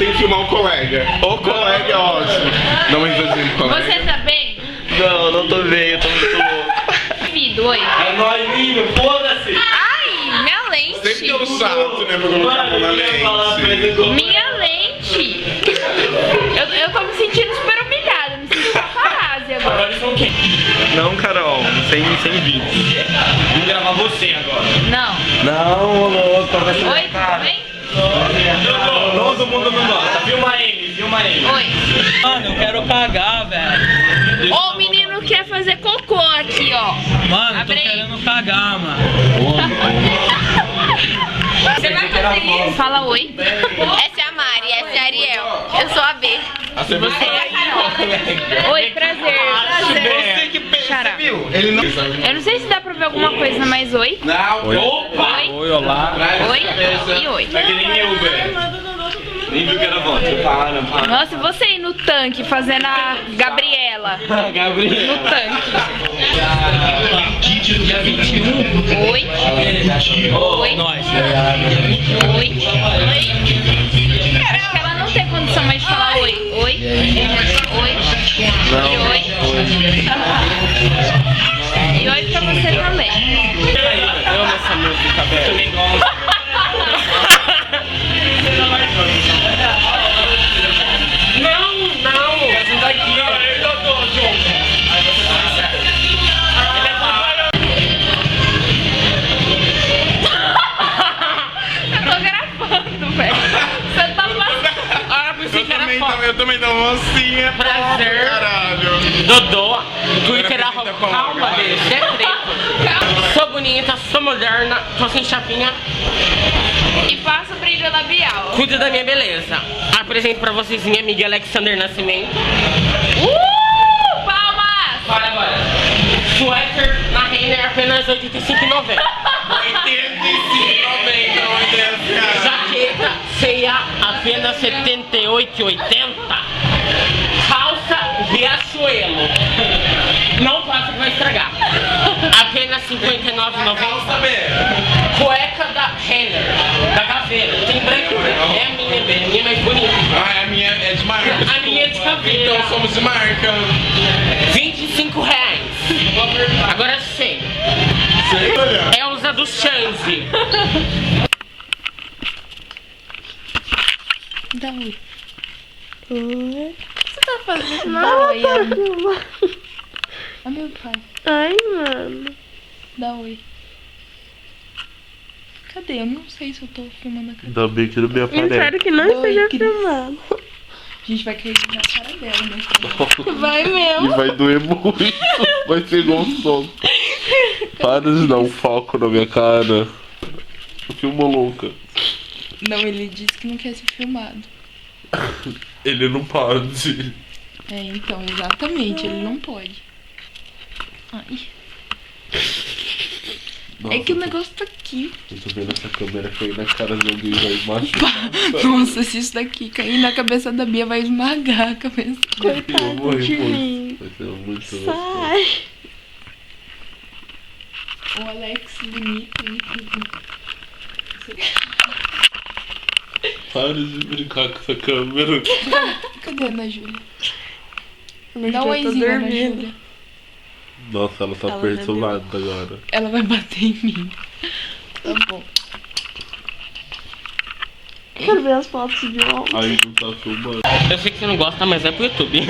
Tem que filmar o colega. O colega é ótimo. Não, mas dizendo colega. Você tá bem? Não, não tô bem, eu tô muito louco. Vido, oi. É nóis, lindo, foda-se. Ai, minha lente. Sempre deu chato, né, pra colocar a mão na lente. Minha lente. Eu tô me sentindo super humilhada, me sinto paparazzi agora. Agora eles são quem? Não, Carol, sem vídeo. Vim gravar você agora. Não. Não, louco, vai ser Oi, tudo bem? Todo mundo não gosta. Filma ele. Oi. Mano, eu quero cagar, velho. Ô, o menino quer fazer cocô aqui, ó. Mano, eu tô Abre aí. querendo cagar, mano. Você vai fazer isso? Fala oi. Essa é a Mari, essa é a Ariel. Eu sou a B. Você Oi, prazer. Você que pensa, Xará. viu? Ele não... Eu não sei se dá pra ver alguma coisa, mas oi. Não, Opa! Oi. Oi, olá. Oi e oi. Tá que nem eu, velho. Nem viu que era voz. Para. Nossa, você aí no tanque fazendo a Gabriela. Gabriel. No tanque. Dia 21. Oi. Oi. Nós. Oi. Acho que ela não tem condição mais de falar oi. Oi. Oi. E oi. E oi pra você também. Eu amo essa música, velho. Eu também gosto. Não! Essa daqui, ó. Eu tô junto. Aí você tá certo. Eu tô gravando, velho. Você tá passando. Ah, pensei que era foto. Eu também dou mocinha. Prazer. Caralho. Dodô, Twitter arroba. Calma, deixa, é preto. Sou bonita, sou moderna, tô sem chapinha. E passa brilho labial. Cuida da minha beleza. Apresento pra vocês minha amiga Alexander Nascimento. Palmas! Para agora. Suéter na Renner apenas R$ 85,90. 85,90, Jaqueta ceia apenas R$ 78,80. Calça Riachuelo. Não passa que vai estragar. Apenas R$ 59,90. Cueca da Renner, da Caveira. Tem branco e preto. É a minha, bem. A minha é mais bonita. Ah, a minha é de marca. A minha é de Caveira. Então somos de marca. R$25. Agora sei. Olha. Elza do Chance. Dá oi. Oi. O que você tá fazendo? Não, Oi, tá Ana. filmando. Ó meu pai. Ai, mano. Dá oi. Cadê? Eu não sei se eu tô filmando a cara. Ainda bem que não me Eu aparece. espero que não Oi, esteja Cris. filmando. A gente vai cair na cara dela, né? Vai E mesmo. vai doer muito. Vai ser igual um som. Para de dar um foco na minha cara. Filma louca. Não, ele disse que não quer ser filmado. Ele não pode. É, então, exatamente, ele não pode. Ai. Nossa, É que o negócio tá aqui. eu tô vendo essa câmera cair na cara de alguém vai machucar. Nossa, se isso daqui cair na cabeça da Bia, vai esmagar a cabeça. Eu Coitado morri de muito. mim. Vai ser muito Sai. O Alex bonito. Para de brincar com essa câmera. Cadê a Ana Júlia? Meu Dá um Deus, tô oizinho, Ana dormindo. Júlia. Nossa, ela tá Ela perturbada agora. Ela vai bater em mim. Tá bom. Quero ver as fotos de ontem. Aí não tá filmando. Eu sei que você não gosta, mas é pro YouTube.